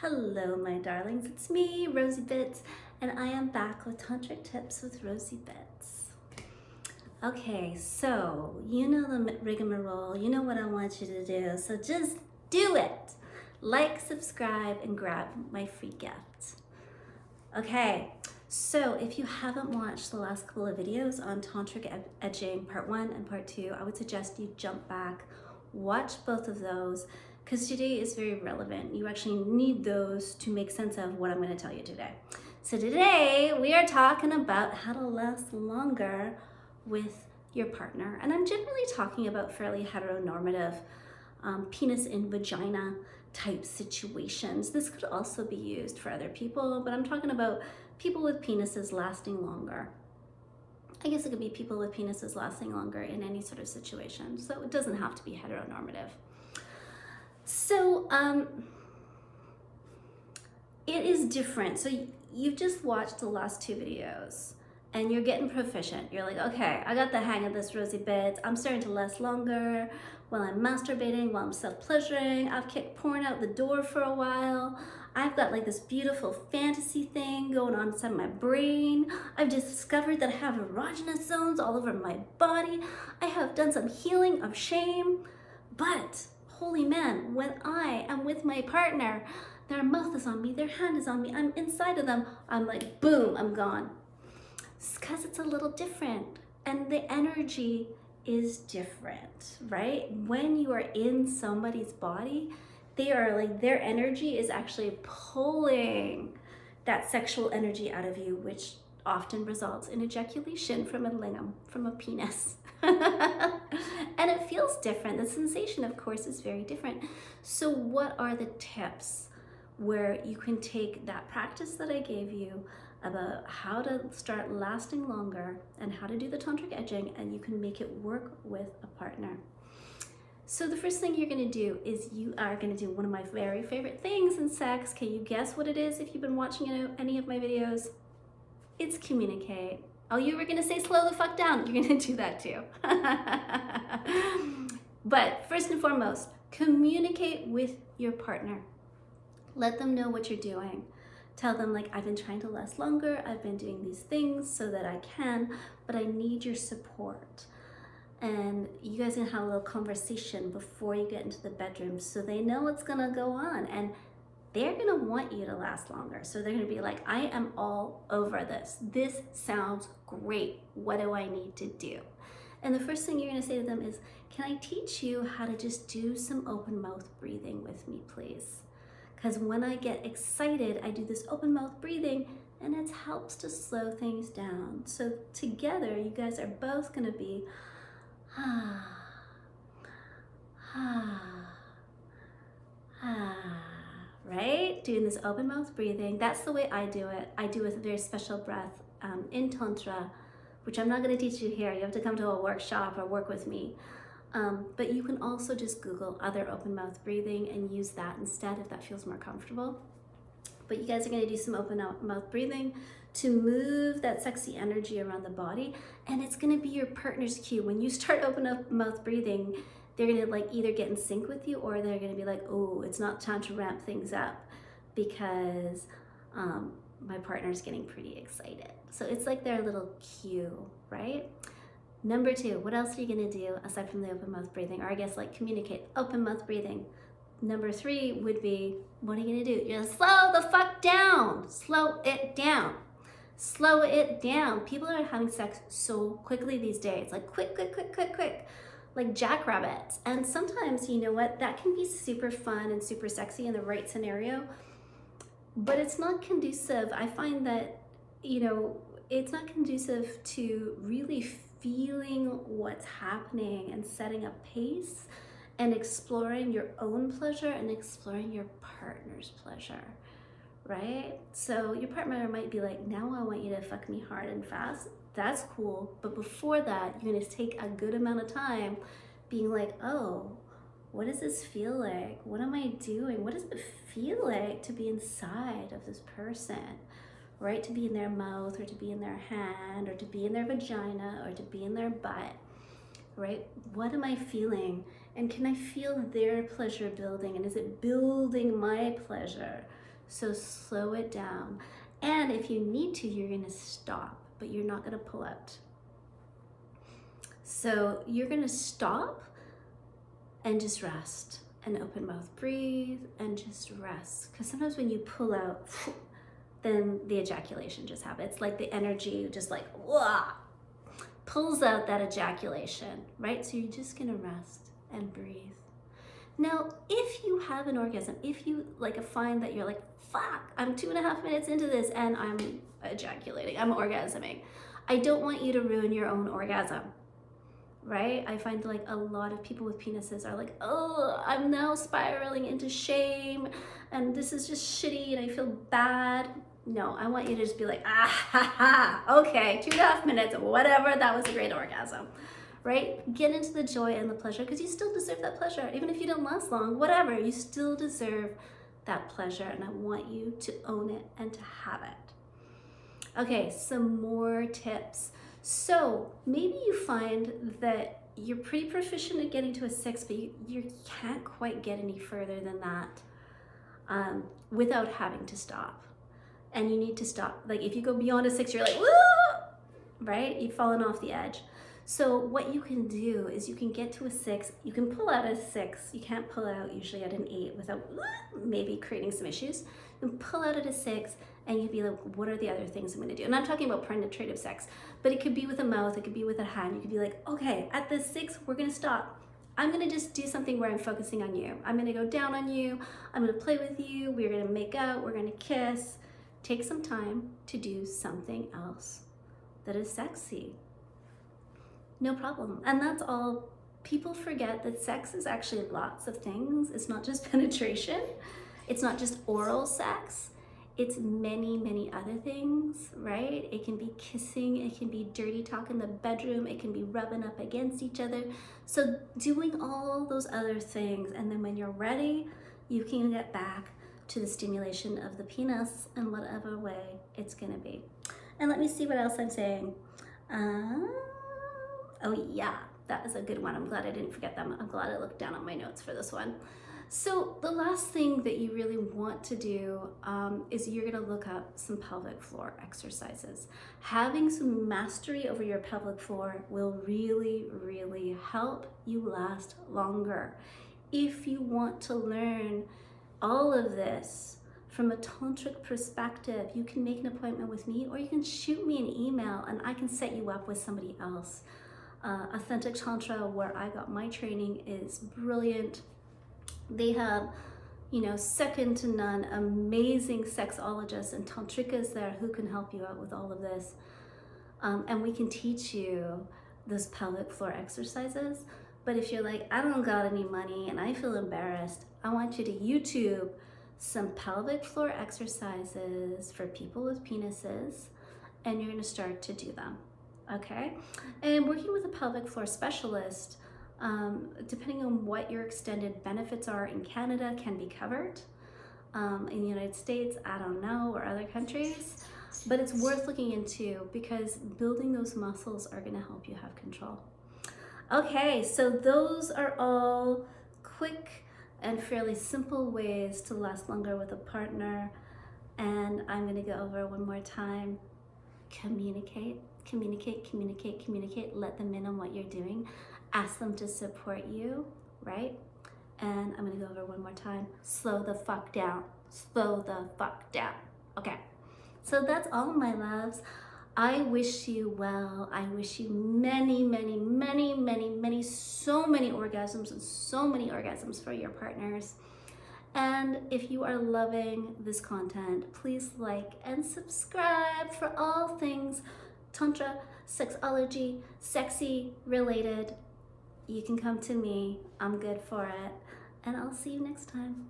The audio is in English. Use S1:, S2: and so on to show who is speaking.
S1: Hello, my darlings. It's me, Rosie Bits, and I am back with Tantric Tips with Rosie Bits. Okay, so you know the rigmarole. You know what I want you to do. So just do it. Like, subscribe, and grab my free gift. Okay, so if you haven't watched the last couple of videos on Tantric Edging Part 1 and Part 2, I would suggest you jump back, watch both of those, because today is very relevant. You actually need those to make sense of what I'm going to tell you today. So today we are talking about how to last longer with your partner. And I'm generally talking about fairly heteronormative penis in vagina type situations. This could also be used for other people, but I'm talking about people with penises lasting longer. I guess it could be people with penises lasting longer in any sort of situation. So it doesn't have to be heteronormative. So it is different. So you've just watched the last two videos and you're getting proficient. You're like, okay, I got the hang of this, Rosie Bits. I'm starting to last longer while I'm masturbating, while I'm self-pleasuring. I've kicked porn out the door for a while. I've got like this beautiful fantasy thing going on inside my brain. I've discovered that I have erogenous zones all over my body. I have done some healing of shame, but holy man, when I am with my partner, their mouth is on me, their hand is on me, I'm inside of them, I'm like, boom, I'm gone. It's because it's a little different and the energy is different, right? When you are in somebody's body, they are like, their energy is actually pulling that sexual energy out of you, which often results in ejaculation from a lingam, from a penis. And it feels different. The sensation, of course, is very different. So what are the tips where you can take that practice that I gave you about how to start lasting longer and how to do the tantric edging, and you can make it work with a partner? So the first thing you're going to do is you are going to do one of my very favorite things in sex. Can you guess what it is if you've been watching any of my videos? It's communicate. Oh, you were gonna say slow the fuck down. You're gonna do that too. But first and foremost, communicate with your partner. Let them know what you're doing. Tell them, like, I've been trying to last longer. I've been doing these things so that I can, but I need your support. And you guys can have a little conversation before you get into the bedroom so they know what's gonna go on. And they're gonna want you to last longer. So they're gonna be like, I am all over this. This sounds great. What do I need to do? And the first thing you're gonna say to them is, can I teach you how to just do some open mouth breathing with me, please? Because when I get excited, I do this open mouth breathing and it helps to slow things down. So together, you guys are both gonna be, right? Doing this open mouth breathing. That's the way I do it. I do a very special breath in Tantra, which I'm not going to teach you here. You have to come to a workshop or work with me. But you can also just Google other open mouth breathing and use that instead if that feels more comfortable. But you guys are going to do some open mouth breathing to move that sexy energy around the body. And it's going to be your partner's cue. When you start open mouth breathing, they're gonna like either get in sync with you or they're gonna be like, oh, it's not time to ramp things up because my partner's getting pretty excited. So it's like their little cue, right? Number two, what else are you gonna do aside from the open mouth breathing? Or I guess like communicate, open mouth breathing. Number three would be, what are you gonna do? You're gonna slow the fuck down. Slow it down. Slow it down. People are having sex so quickly these days, like quick, quick, quick, quick, quick. Like jackrabbits. And sometimes, you know what, that can be super fun and super sexy in the right scenario, but it's not conducive. I find that, you know, it's not conducive to really feeling what's happening and setting a pace and exploring your own pleasure and exploring your partner's pleasure, right? So your partner might be like, now I want you to fuck me hard and fast. That's cool, but before that, you're gonna take a good amount of time being like, oh, what does this feel like? What am I doing? What does it feel like to be inside of this person, right? To be in their mouth or to be in their hand or to be in their vagina or to be in their butt, right? What am I feeling? And can I feel their pleasure building? And is it building my pleasure? So slow it down. And if you need to, you're gonna stop, but you're not gonna pull out. So you're gonna stop and just rest and open mouth breathe and just rest. Because sometimes when you pull out, then the ejaculation just happens. It's like the energy just like, wah, pulls out that ejaculation, right? So you're just gonna rest and breathe. Now, if you have an orgasm, if you like find that you're like, fuck, I'm 2.5 minutes into this and I'm ejaculating, I'm orgasming, I don't want you to ruin your own orgasm, right? I find like a lot of people with penises are like, oh, I'm now spiraling into shame and this is just shitty and I feel bad. No, I want you to just be like, ah, ha, ha, okay, 2.5 minutes, whatever, that was a great orgasm, right? Get into the joy and the pleasure because you still deserve that pleasure. Even if you don't last long, whatever, you still deserve that pleasure and I want you to own it and to have it. Okay, some more tips. So maybe you find that you're pretty proficient at getting to a 6, but you can't quite get any further than that without having to stop. And you need to stop. Like if you go beyond a 6, you're like, woo! Right? You've fallen off the edge. So what you can do is you can get to a 6, you can pull out a 6, you can't pull out usually at an 8 without maybe creating some issues. You can pull out at a 6 and you'd be like, what are the other things I'm gonna do? And I'm talking about penetrative sex, but it could be with a mouth, it could be with a hand. You could be like, okay, at the 6, we're gonna stop. I'm gonna just do something where I'm focusing on you. I'm gonna go down on you, I'm gonna play with you, we're gonna make out, we're gonna kiss. Take some time to do something else that is sexy. No problem. And that's all. People forget that sex is actually lots of things. It's not just penetration. It's not just oral sex. It's many, many other things, right? It can be kissing. It can be dirty talk in the bedroom. It can be rubbing up against each other. So doing all those other things. And then when you're ready, you can get back to the stimulation of the penis in whatever way it's gonna be. And let me see what else I'm saying. Oh yeah, that is a good one. I'm glad I didn't forget them. I'm glad I looked down at my notes for this one. So the last thing that you really want to do is you're gonna look up some pelvic floor exercises. Having some mastery over your pelvic floor will really, really help you last longer. If you want to learn all of this from a tantric perspective, you can make an appointment with me or you can shoot me an email and I can set you up with somebody else. Authentic Tantra, where I got my training, is brilliant. They have, second to none, amazing sexologists and tantrikas there who can help you out with all of this. And we can teach you those pelvic floor exercises. But if you're like, I don't got any money and I feel embarrassed, I want you to YouTube some pelvic floor exercises for people with penises, and you're gonna start to do them, okay? And working with a pelvic floor specialist, depending on what your extended benefits are in Canada, can be covered. In the United States, I don't know, or other countries, but it's worth looking into because building those muscles are gonna help you have control. Okay, so those are all quick and fairly simple ways to last longer with a partner. And I'm gonna go over one more time. Communicate, communicate, communicate, communicate. Let them in on what you're doing. Ask them to support you, right? And I'm gonna go over one more time. Slow the fuck down. Slow the fuck down. Okay, so that's all, my loves. I wish you well. I wish you many, many, many, many, many, so many orgasms and so many orgasms for your partners. And if you are loving this content, please like and subscribe for all things Tantra, sexology, sexy related. You can come to me. I'm good for it. And I'll see you next time.